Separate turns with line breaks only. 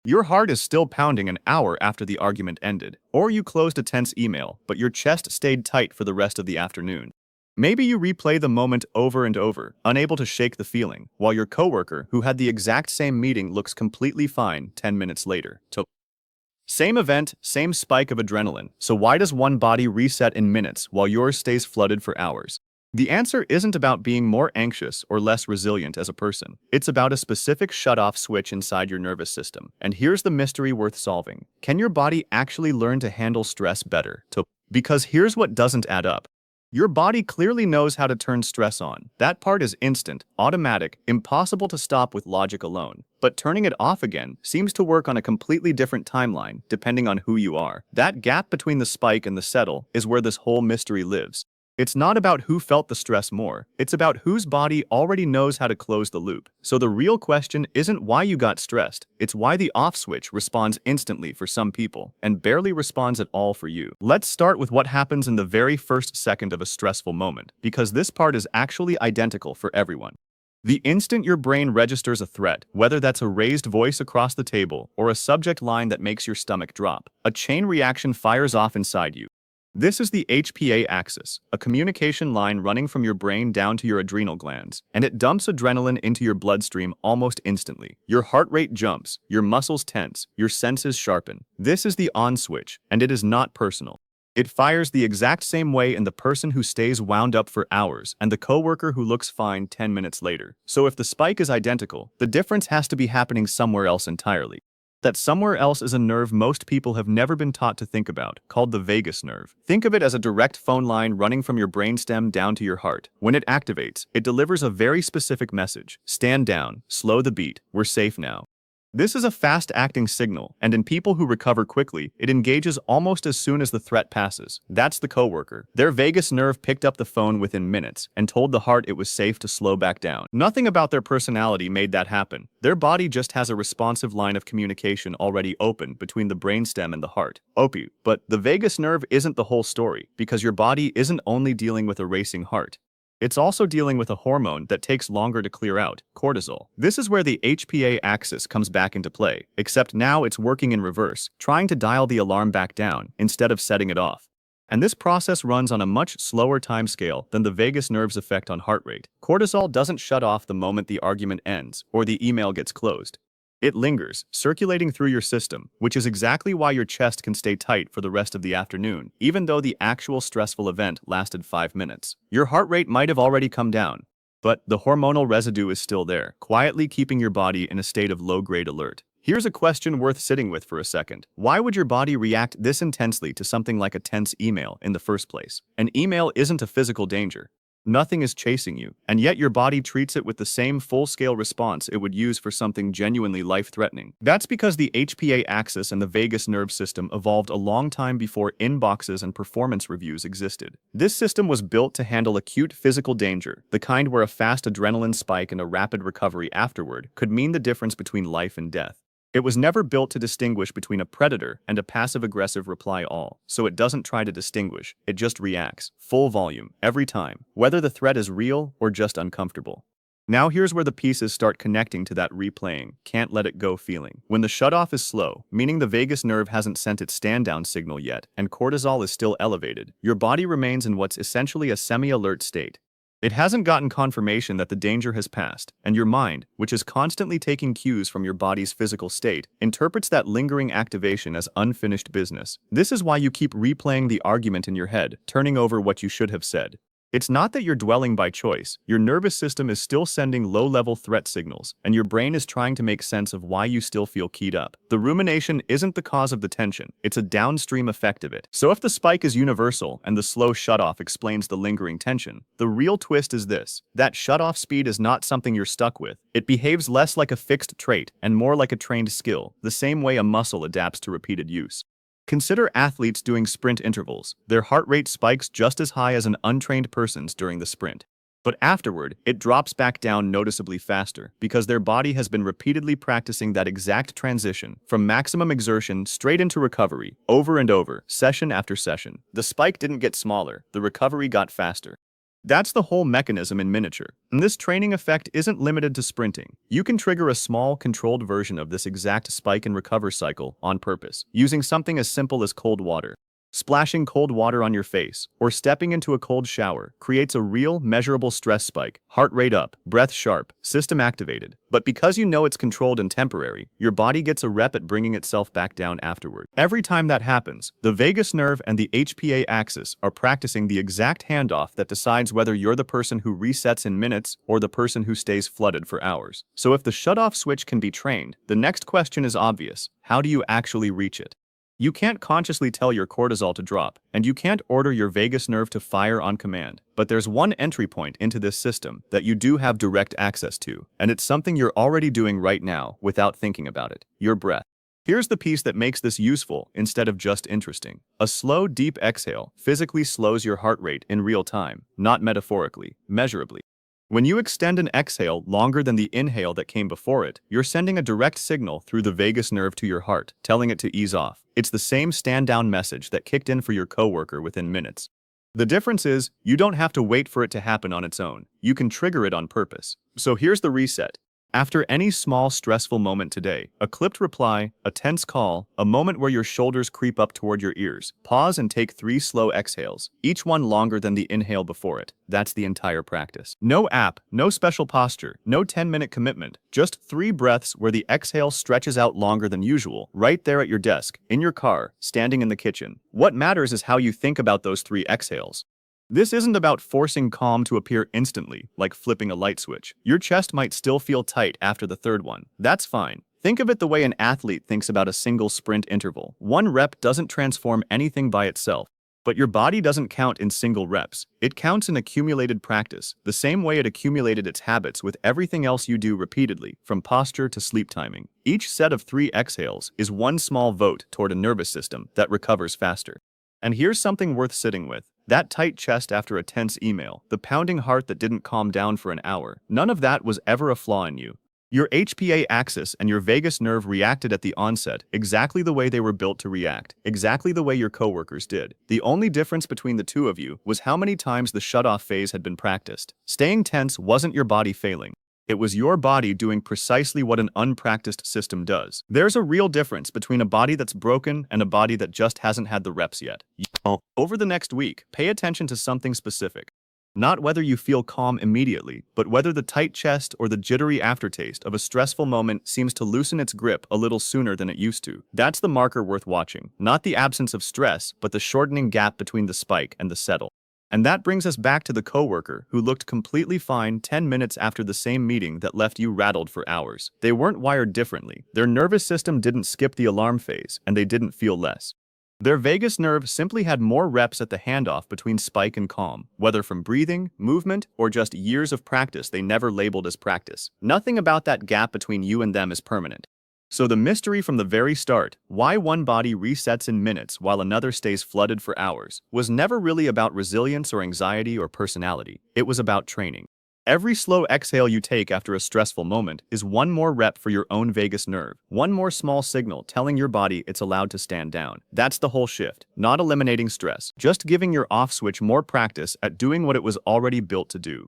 Your heart is still pounding an hour after the argument ended, or you closed a tense email, but your chest stayed tight for the rest of the afternoon. Maybe you replay the moment over and over, unable to shake the feeling, while your coworker, who had the exact same meeting, looks completely fine 10 minutes later. Same event, same spike of adrenaline, so why does one body reset in minutes while yours stays flooded for hours? The answer isn't about being more anxious or less resilient as a person. It's about a specific shut-off switch inside your nervous system. And here's the mystery worth solving. Can your body actually learn to handle stress better? Because here's what doesn't add up. Your body clearly knows how to turn stress on. That part is instant, automatic, impossible to stop with logic alone. But turning it off again seems to work on a completely different timeline, depending on who you are. That gap between the spike and the settle is where this whole mystery lives. It's not about who felt the stress more, it's about whose body already knows how to close the loop. So the real question isn't why you got stressed, it's why the off switch responds instantly for some people and barely responds at all for you. Let's start with what happens in the very first second of a stressful moment, because this part is actually identical for everyone. The instant your brain registers a threat, whether that's a raised voice across the table or a subject line that makes your stomach drop, a chain reaction fires off inside you. This is the HPA axis, a communication line running from your brain down to your adrenal glands, and it dumps adrenaline into your bloodstream almost instantly. Your heart rate jumps, your muscles tense, your senses sharpen. This is the on switch, and it is not personal. It fires the exact same way in the person who stays wound up for hours and the coworker who looks fine 10 minutes later. So if the spike is identical, the difference has to be happening somewhere else entirely. That somewhere else is a nerve most people have never been taught to think about, called the vagus nerve. Think of it as a direct phone line running from your brainstem down to your heart. When it activates, it delivers a very specific message. Stand down, slow the beat, we're safe now. This is a fast-acting signal, and in people who recover quickly, it engages almost as soon as the threat passes. That's the coworker. Their vagus nerve picked up the phone within minutes and told the heart it was safe to slow back down. Nothing about their personality made that happen. Their body just has a responsive line of communication already open between the brainstem and the heart. But the vagus nerve isn't the whole story, because your body isn't only dealing with a racing heart. It's also dealing with a hormone that takes longer to clear out, cortisol. This is where the HPA axis comes back into play, except now it's working in reverse, trying to dial the alarm back down instead of setting it off. And this process runs on a much slower timescale than the vagus nerve's effect on heart rate. Cortisol doesn't shut off the moment the argument ends or the email gets closed. It lingers, circulating through your system, which is exactly why your chest can stay tight for the rest of the afternoon, even though the actual stressful event lasted 5 minutes. Your heart rate might have already come down, but the hormonal residue is still there, quietly keeping your body in a state of low-grade alert. Here's a question worth sitting with for a second. Why would your body react this intensely to something like a tense email in the first place? An email isn't a physical danger. Nothing is chasing you, and yet your body treats it with the same full-scale response it would use for something genuinely life-threatening. That's because the HPA axis and the vagus nerve system evolved a long time before inboxes and performance reviews existed. This system was built to handle acute physical danger, the kind where a fast adrenaline spike and a rapid recovery afterward could mean the difference between life and death. It was never built to distinguish between a predator and a passive-aggressive reply all, so it doesn't try to distinguish, it just reacts, full volume, every time, whether the threat is real or just uncomfortable. Now here's where the pieces start connecting to that replaying, can't let it go feeling. When the shutoff is slow, meaning the vagus nerve hasn't sent its stand-down signal yet, and cortisol is still elevated, your body remains in what's essentially a semi-alert state. It hasn't gotten confirmation that the danger has passed, and your mind, which is constantly taking cues from your body's physical state, interprets that lingering activation as unfinished business. This is why you keep replaying the argument in your head, turning over what you should have said. It's not that you're dwelling by choice. Your nervous system is still sending low-level threat signals, and your brain is trying to make sense of why you still feel keyed up. The rumination isn't the cause of the tension, it's a downstream effect of it. So if the spike is universal and the slow shutoff explains the lingering tension, the real twist is this: that shutoff speed is not something you're stuck with. It behaves less like a fixed trait and more like a trained skill, the same way a muscle adapts to repeated use. Consider athletes doing sprint intervals. Their heart rate spikes just as high as an untrained person's during the sprint. But afterward, it drops back down noticeably faster because their body has been repeatedly practicing that exact transition from maximum exertion straight into recovery, over and over, session after session. The spike didn't get smaller, the recovery got faster. That's the whole mechanism in miniature. And this training effect isn't limited to sprinting. You can trigger a small, controlled version of this exact spike and recover cycle on purpose, using something as simple as cold water. Splashing cold water on your face, or stepping into a cold shower, creates a real, measurable stress spike, heart rate up, breath sharp, system activated. But because you know it's controlled and temporary, your body gets a rep at bringing itself back down afterward. Every time that happens, the vagus nerve and the HPA axis are practicing the exact handoff that decides whether you're the person who resets in minutes or the person who stays flooded for hours. So if the shutoff switch can be trained, the next question is obvious: how do you actually reach it? You can't consciously tell your cortisol to drop, and you can't order your vagus nerve to fire on command. But there's one entry point into this system that you do have direct access to, and it's something you're already doing right now without thinking about it: your breath. Here's the piece that makes this useful instead of just interesting. A slow, deep exhale physically slows your heart rate in real time, not metaphorically, measurably. When you extend an exhale longer than the inhale that came before it, you're sending a direct signal through the vagus nerve to your heart, telling it to ease off. It's the same stand-down message that kicked in for your coworker within minutes. The difference is, you don't have to wait for it to happen on its own. You can trigger it on purpose. So here's the reset. After any small stressful moment today, a clipped reply, a tense call, a moment where your shoulders creep up toward your ears, pause and take 3 slow exhales, each one longer than the inhale before it. That's the entire practice. No app, no special posture, no 10-minute commitment, just 3 breaths where the exhale stretches out longer than usual, right there at your desk, in your car, standing in the kitchen. What matters is how you think about those 3 exhales. This isn't about forcing calm to appear instantly, like flipping a light switch. Your chest might still feel tight after the 3rd one. That's fine. Think of it the way an athlete thinks about a single sprint interval. 1 rep doesn't transform anything by itself. But your body doesn't count in single reps. It counts in accumulated practice, the same way it accumulated its habits with everything else you do repeatedly, from posture to sleep timing. Each set of 3 exhales is one small vote toward a nervous system that recovers faster. And here's something worth sitting with. That tight chest after a tense email, the pounding heart that didn't calm down for an hour, none of that was ever a flaw in you. Your HPA axis and your vagus nerve reacted at the onset exactly the way they were built to react, exactly the way your coworkers did. The only difference between the two of you was how many times the shutoff phase had been practiced. Staying tense wasn't your body failing. It was your body doing precisely what an unpracticed system does. There's a real difference between a body that's broken and a body that just hasn't had the reps yet. Over the next week, pay attention to something specific. Not whether you feel calm immediately, but whether the tight chest or the jittery aftertaste of a stressful moment seems to loosen its grip a little sooner than it used to. That's the marker worth watching. Not the absence of stress, but the shortening gap between the spike and the settle. And that brings us back to the coworker who looked completely fine 10 minutes after the same meeting that left you rattled for hours. They weren't wired differently. Their nervous system didn't skip the alarm phase, and they didn't feel less. Their vagus nerve simply had more reps at the handoff between spike and calm, whether from breathing, movement, or just years of practice they never labeled as practice. Nothing about that gap between you and them is permanent. So the mystery from the very start, why one body resets in minutes while another stays flooded for hours, was never really about resilience or anxiety or personality. It was about training. Every slow exhale you take after a stressful moment is one more rep for your own vagus nerve, one more small signal telling your body it's allowed to stand down. That's the whole shift, not eliminating stress, just giving your off switch more practice at doing what it was already built to do.